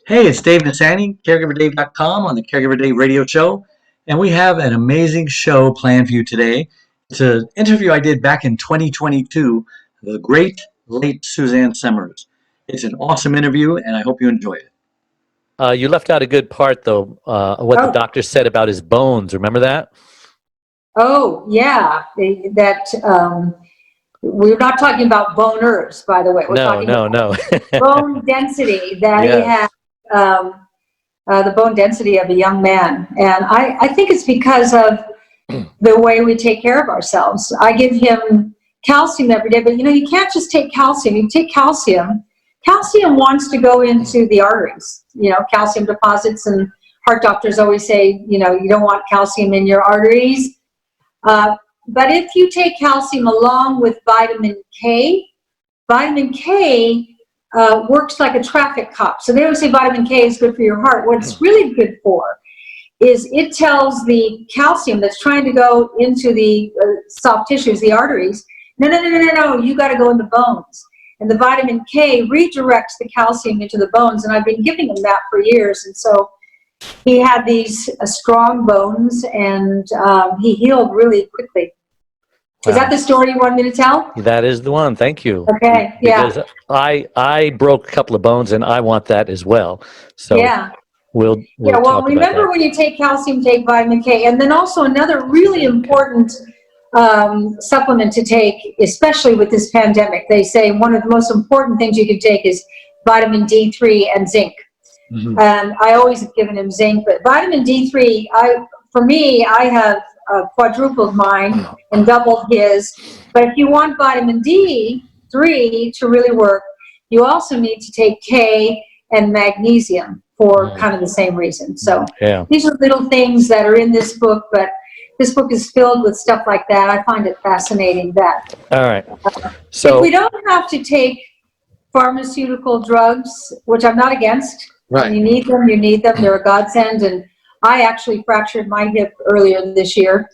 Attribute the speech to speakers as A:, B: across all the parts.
A: Hey, it's Dave Nasani, CaregiverDave.com on the Caregiver Dave radio show. And we have an amazing show planned for you today. It's an interview I did back in 2022, the great late Suzanne Summers. It's an awesome interview, and I hope you enjoy it.
B: You left out a good part, though, what the
C: Oh,
B: doctor said about his bones. Remember that?
C: oh, yeah. We're not talking about boners, by the way. We're
B: No,
C: talking
B: no,
C: about
B: no.
C: bone density that he
B: Yes.
C: had, the bone density of a young man. And I think it's because of the way we take care of ourselves. I give him calcium every day, but you can't just take calcium. You take calcium. Calcium wants to go into the arteries, calcium deposits, and heart doctors always say, you don't want calcium in your arteries. But if you take calcium along with vitamin K works like a traffic cop. So they always say vitamin K is good for your heart. What it's really good for is it tells the calcium that's trying to go into the soft tissues, the arteries, no, you got to go in the bones. And the vitamin K redirects the calcium into the bones. And I've been giving him that for years. And so he had these strong bones, and he healed really quickly. Is that the story you want me to tell?
B: That is the one. Thank you.
C: Okay, yeah.
B: Because I broke a couple of bones, and I want that as well. So
C: Yeah.
B: we'll
C: Yeah, well,
B: talk about
C: remember
B: that.
C: when you take calcium, take vitamin K. And then also another really important supplement to take, especially with this pandemic. They say one of the most important things you can take is vitamin D3 and zinc.
B: Mhm.
C: And I always have given him zinc, but vitamin D3, for me, I have quadrupled mine and doubled his. But if you want vitamin D3 to really work, you also need to take K and magnesium for kind of the same reason. So
B: Yeah.
C: these are little things that are in this book, but this book is filled with stuff like that. I find it fascinating that
B: All right.
C: if
B: So
C: we don't have to take pharmaceutical drugs, which I'm not against.
A: Right.
C: You need them, they're a godsend. And I actually fractured my hip earlier this year.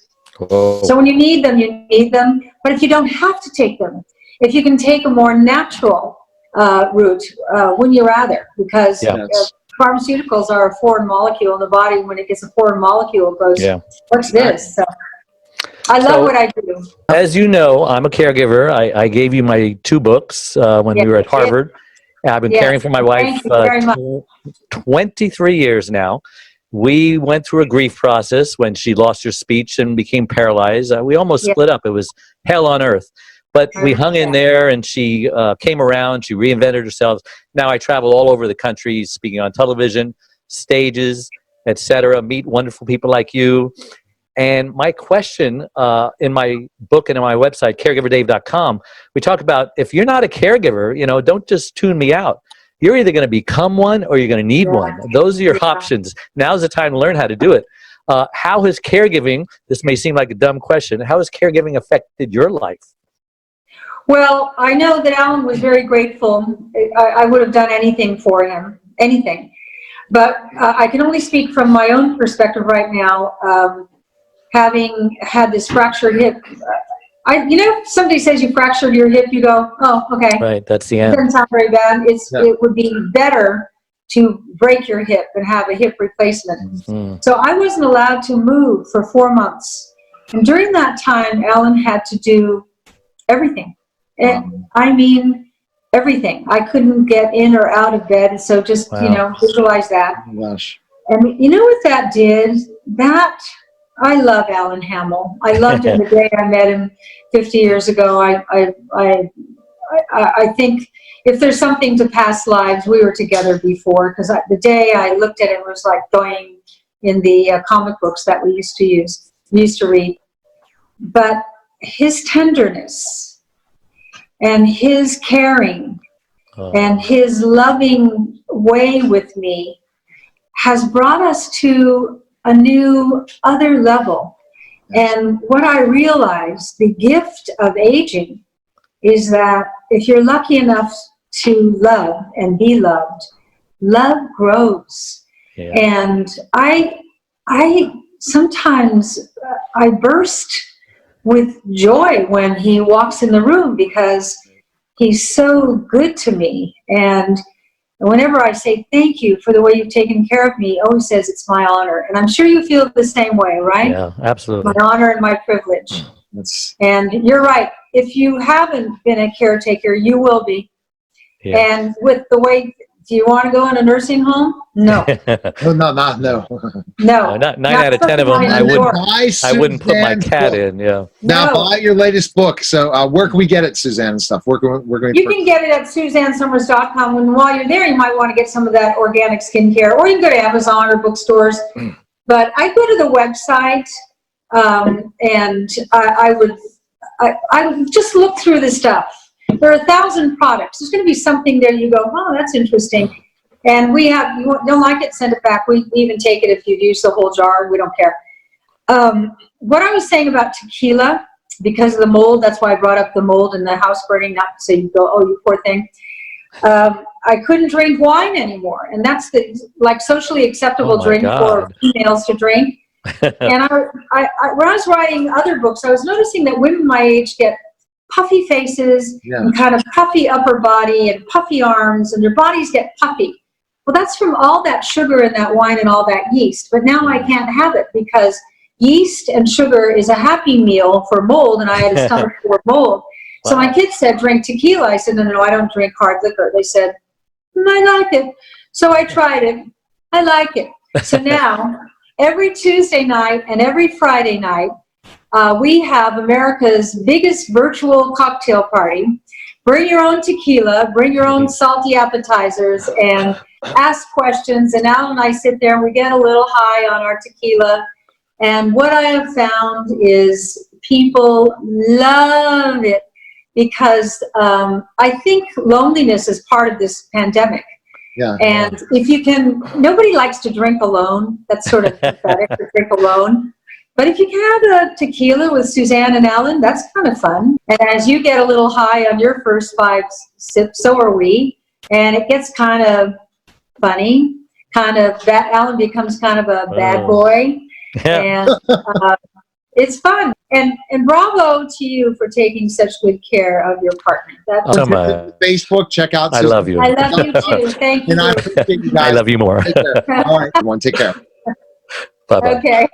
C: So when you need them, you need them. But if you don't have to take them, if you can take a more natural route, wouldn't you rather? Because
B: Yeah.
C: pharmaceuticals are a foreign molecule in the body. When it gets a foreign molecule, it goes,
B: Yeah.
C: what's this? So I love
B: So-
C: what I do.
B: as you know, I'm a caregiver. I gave you my 2 books when we were at Harvard. I've been
C: Yes.
B: caring for my wife
C: Thank you very much.
B: 23 years now. We went through a grief process when she lost her speech and became paralyzed. We almost split up. It was hell on earth. But we hung in there, and she came around. She reinvented herself. Now I travel all over the country, speaking on television, stages, etc. Meet wonderful people like you. And my question in my book and on my website, caregiverdave.com, we talk about if you're not a caregiver, don't just tune me out. You're either going to become one or you're going to need one. Those are your options. Now's the time to learn how to do it. How has caregiving, this may seem like a dumb question, how has caregiving affected your life?
C: Well, I know that Alan was very grateful. I would have done anything for him, anything. But I can only speak from my own perspective right now. Having had this fractured hip, if somebody says you fractured your hip, you go, oh, okay.
B: Right, that's the
C: It
B: end.
C: doesn't sound very bad. It would be better to break your hip and have a hip replacement.
B: Mm-hmm.
C: So I wasn't allowed to move for 4 months. And during that time, Alan had to do everything. I mean, everything. I couldn't get in or out of bed. So just, visualize that.
A: Oh my gosh.
C: And you know what that did? I love Alan Hamill. I loved him the day I met him 50 years ago. I think if there's something to past lives, we were together before, because the day I looked at him was like going in the comic books that we used to read. But his tenderness and his caring and his loving way with me has brought us to a new other level. And what I realized, the gift of aging, is that if you're lucky enough to love and be loved, love grows. Yeah. And I sometimes I burst with joy when he walks in the room, because he's so good to me. And And whenever I say thank you for the way you've taken care of me, he always says it's my honor. And I'm sure you feel the same way, right?
B: Yeah, absolutely.
C: My honor and my privilege. And you're right. If you haven't been a caretaker, you will be.
B: Yeah.
C: And with the way, do you want to go in a nursing home? No.
D: No, no.
C: No.
B: Not 9 out of 10 of them.
C: behind
B: I
C: the door.
B: wouldn't put my
D: Suzanne's
B: cat
D: book.
B: in. Yeah.
D: Now
C: No.
D: buy your latest book. So where can we get it, Suzanne, and stuff? We're going
C: You can get it at SuzanneSummers.com. And while you're there, you might want to get some of that organic skincare, or you can go to Amazon or bookstores. But I go to the website, and I would just look through the stuff. There are 1,000 products. There's going to be something there you go, oh, that's interesting. And we have, you don't like it, send it back. We even take it if you've used the whole jar. We don't care. What I was saying about tequila, because of the mold, that's why I brought up the mold and the house burning, not so you go, oh, you poor thing. I couldn't drink wine anymore. And that's the socially acceptable drink for females to drink. And when I was writing other books, I was noticing that women my age get puffy faces and kind of puffy upper body and puffy arms, and their bodies get puffy. Well, that's from all that sugar in that wine and all that yeast. But now I can't have it because yeast and sugar is a happy meal for mold, and I had a stomach full of mold. Wow. So my kids said, drink tequila. I said, no, I don't drink hard liquor. They said, I like it. So I tried it. I like it. So now, every Tuesday night and every Friday night, we have America's biggest virtual cocktail party. Bring your own tequila, bring your own salty appetizers, and ask questions. And Al and I sit there and we get a little high on our tequila. And what I have found is people love it because I think loneliness is part of this pandemic.
D: Yeah.
C: And if you can, nobody likes to drink alone. That's sort of pathetic to drink alone. But if you can have a tequila with Suzanne and Alan, that's kind of fun. And as you get a little high on your first 5 sips, so are we. And it gets kind of funny. Alan becomes kind of a bad boy.
B: Yeah.
C: And it's fun. And bravo to you for taking such good care of your partner. That's
D: Facebook, check out.
B: I love you.
C: I love you too. Thank you.
D: And I appreciate you guys.
B: I love you more.
D: Take care. All right, everyone, take care.
B: Bye-bye.
C: Okay.